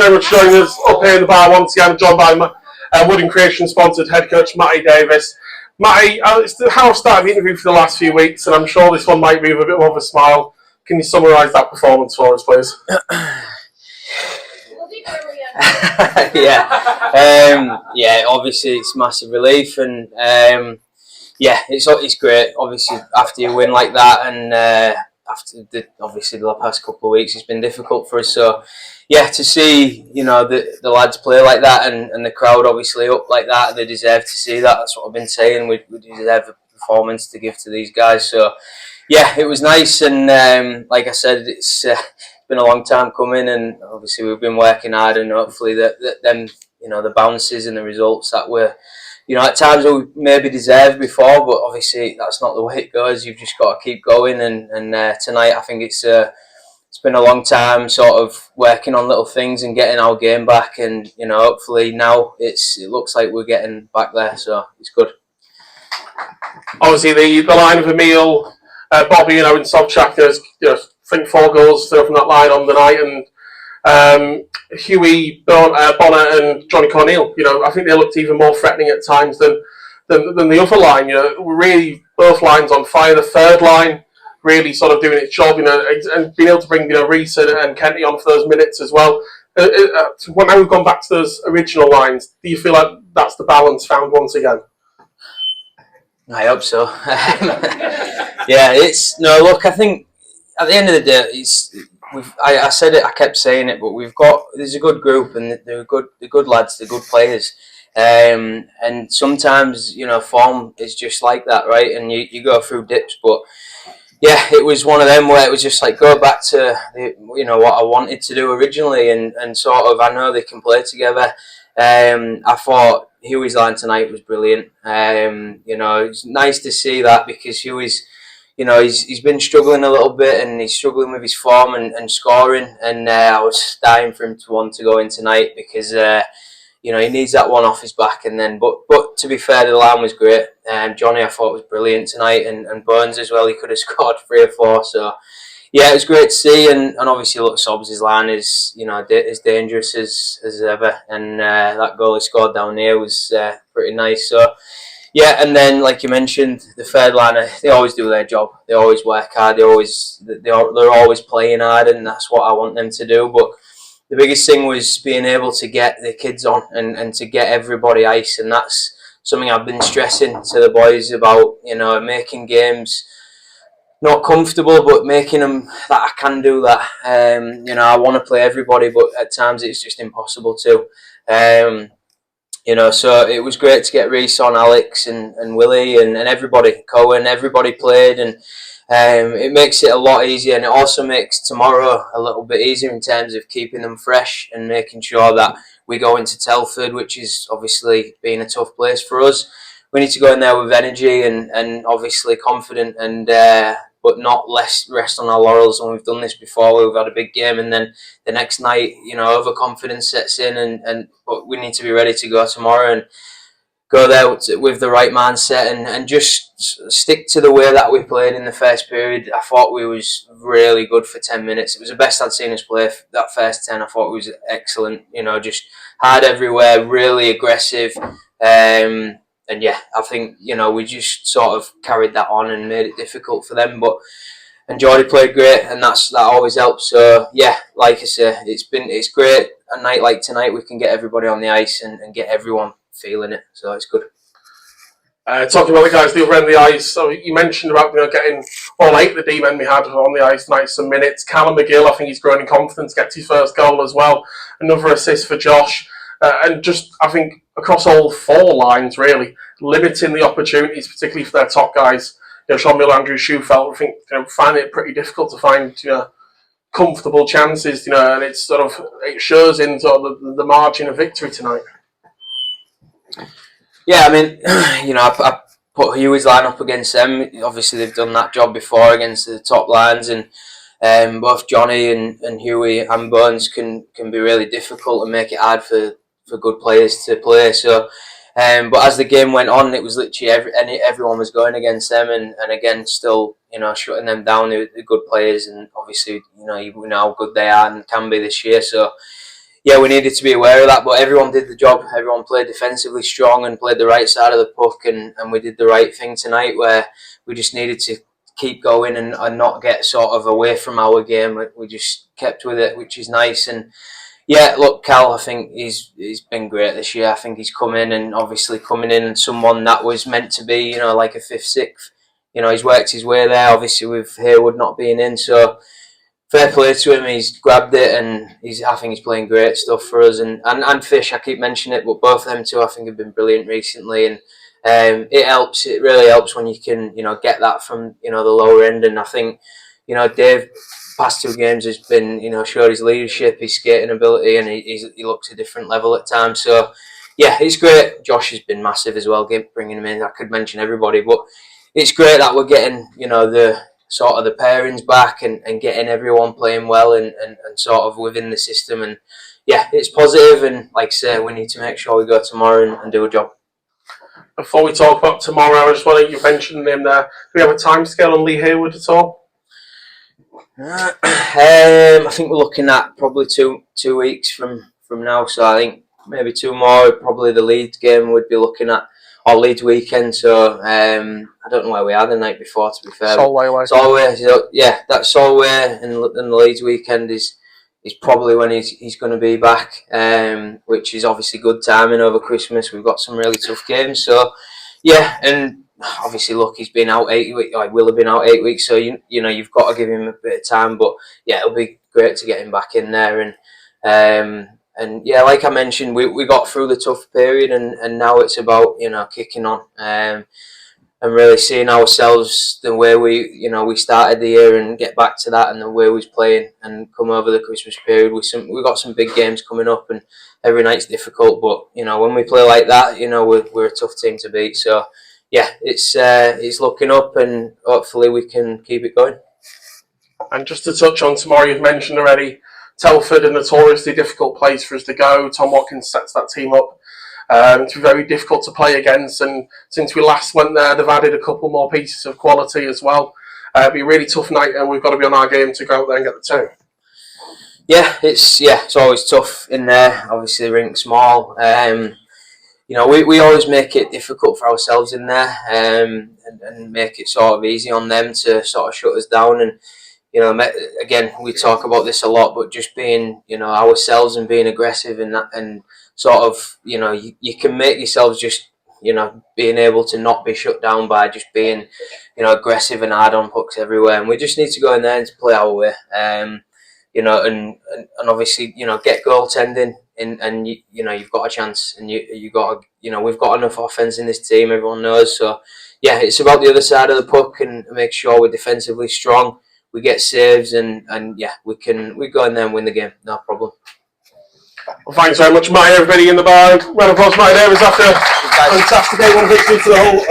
Very much joining us up here in the bar once again, joined by Wooden Creation sponsored head coach Matty Davies. Matty, it's how I've started the interview for the last few weeks, and I'm sure this one might be with a bit more of a smile. Can you summarise that performance for us, please? Yeah, obviously it's massive relief, and it's great. Obviously, after you win like that, and after the past couple of weeks, it's been difficult for us. So, yeah, to see the lads play like that, and the crowd obviously up like that, they deserve to see that. That's what I've been saying. We deserve a performance to give to these guys. So, yeah, it was nice, and like I said, it's been a long time coming, and obviously we've been working hard, and hopefully that the bounces and the results that were, at times we maybe deserved before, but obviously that's not the way it goes. You've just got to keep going, and tonight I think it's been a long time sort of working on little things and getting our game back, and hopefully now it looks like we're getting back there, so it's good. Obviously the line of Emil, Bobby, and Owen Sobchak, I think 4 goals from that line on the night, and Huey, Bonner, and Johnny Corneal. I think they looked even more threatening at times than the other line. Really both lines on fire. The third line really sort of doing its job. And being able to bring Reese and Kenty on for those minutes as well. When now we've gone back to those original lines, do you feel like that's the balance found once again? I hope so. Yeah, I think at the end of the day, I said it, I kept saying it, but there's a good group, and they're good lads, they're good players, and sometimes form is just like that, right? And you go through dips, but yeah, it was one of them where it was just like go back to what I wanted to do originally, and sort of I know they can play together. I thought Huey's line tonight was brilliant. It's nice to see that, because Huey's, he's been struggling a little bit, and he's struggling with his form and scoring. And I was dying for him to want to go in tonight, because he needs that one off his back. And then, but to be fair, the line was great. Johnny, I thought, was brilliant tonight, and Burns as well. He could have scored 3 or 4. So yeah, it was great to see. And obviously, look, Sobs' line is as dangerous as ever. And that goal he scored down here was pretty nice. So. Yeah, and then like you mentioned, the third liner, they always do their job. They always work hard. They're always playing hard, and that's what I want them to do. But the biggest thing was being able to get the kids on and to get everybody ice, and that's something I've been stressing to the boys about. Making games not comfortable, but making them that I can do that. I want to play everybody, but at times it's just impossible to. So it was great to get Reese on, Alex and Willie and everybody, Cohen, everybody played, and it makes it a lot easier, and it also makes tomorrow a little bit easier in terms of keeping them fresh and making sure that we go into Telford, which is obviously being a tough place for us. We need to go in there with energy and obviously confident, and but not rest on our laurels. And we've done this before. We've had a big game, and then the next night, overconfidence sets in, but we need to be ready to go tomorrow and go there with the right mindset and just stick to the way that we played in the first period. I thought we was really good for 10 minutes. It was the best I'd seen us play. That first 10, I thought it was excellent. Just hard everywhere, really aggressive. And yeah, I think, we just sort of carried that on and made it difficult for them. And Geordie played great, and that always helps. So yeah, like I say, it's great. A night like tonight, we can get everybody on the ice and get everyone feeling it. So it's good. Talking about the guys the other end of the ice, so you mentioned about getting all 8 the D-men we had on the ice tonight, some minutes. Callum McGill, I think he's growing in confidence, gets his first goal as well. Another assist for Josh. And just, I think, across all 4 lines, really, limiting the opportunities, particularly for their top guys. Sean Miller, Andrew Schufelt, I think, finding it pretty difficult to find, comfortable chances, and it shows in sort of the margin of victory tonight. Yeah, I mean, I put Huey's line up against them. Obviously, they've done that job before against the top lines, and both Johnny and Huey and Burns can be really difficult and make it hard for good players to play. So, but as the game went on, it was literally everyone was going against them, and again, still, shutting them down. They're good players, and obviously, we know how good they are and can be this year. So, yeah, we needed to be aware of that, but everyone did the job. Everyone played defensively strong and played the right side of the puck, and we did the right thing tonight, where we just needed to keep going and not get sort of away from our game. We just kept with it, which is nice. And yeah, look, Cal, I think he's been great this year. I think he's come in, and obviously coming in and someone that was meant to be, like a fifth, sixth. He's worked his way there, obviously with Hayward not being in, so fair play to him. He's grabbed it, and I think he's playing great stuff for us. And Fish, I keep mentioning it, but both of them two I think have been brilliant recently, and it helps. It really helps when you can get that from the lower end. And I think Dave past 2 games has been showed his leadership, his skating ability, and he looks a different level at times. So yeah, it's great. Josh has been massive as well, bringing him in. I could mention everybody, but it's great that we're getting the sort of the pairings back and getting everyone playing well and sort of within the system. And yeah, it's positive, and like I say, we need to make sure we go tomorrow and do a job. Before we talk about tomorrow, I just want to, you mentioned him there. Do we have a timescale on Lee Hayward at all? I think we're looking at probably two weeks from now, so I think maybe 2 more. Probably the Leeds game we'd be looking at, or Leeds weekend. So I don't know where we are the night before, to be fair. Solway. So, yeah, that's Solway, and the Leeds weekend is probably when he's going to be back, which is obviously good timing over Christmas. We've got some really tough games, so yeah. And obviously, look, he's been out 8 weeks. I will have been out 8 weeks, so you've got to give him a bit of time. But yeah, it'll be great to get him back in there. And yeah, like I mentioned, we got through the tough period, and now it's about kicking on and really seeing ourselves the way we started the year, and get back to that, and the way we was playing, and come over the Christmas period. We've got some big games coming up, and every night's difficult. But when we play like that, we're a tough team to beat. So yeah, it's looking up, and hopefully we can keep it going. And just to touch on tomorrow, you've mentioned already, Telford, a notoriously difficult place for us to go. Tom Watkins sets that team up to be very difficult to play against, and since we last went there, they've added a couple more pieces of quality as well. It'll be a really tough night, and we've got to be on our game to go out there and get the 2. Yeah, it's always tough in there. Obviously, the rink's small. We always make it difficult for ourselves in there, and make it sort of easy on them to sort of shut us down. And again, we talk about this a lot, but just being ourselves and being aggressive and sort of you can make yourselves just being able to not be shut down by just being aggressive and hard on pucks everywhere. And we just need to go in there and to play our way, and obviously get goaltending, and you've got a chance, and you got we've got enough offense in this team, everyone knows. So yeah, it's about the other side of the puck, and make sure we're defensively strong, we get saves, and yeah, we go in there and win the game, no problem. Well, thanks very much, Matty. Everybody in the bar. Round of applause, Matty Davies, after a fantastic 8-1 victory for the whole.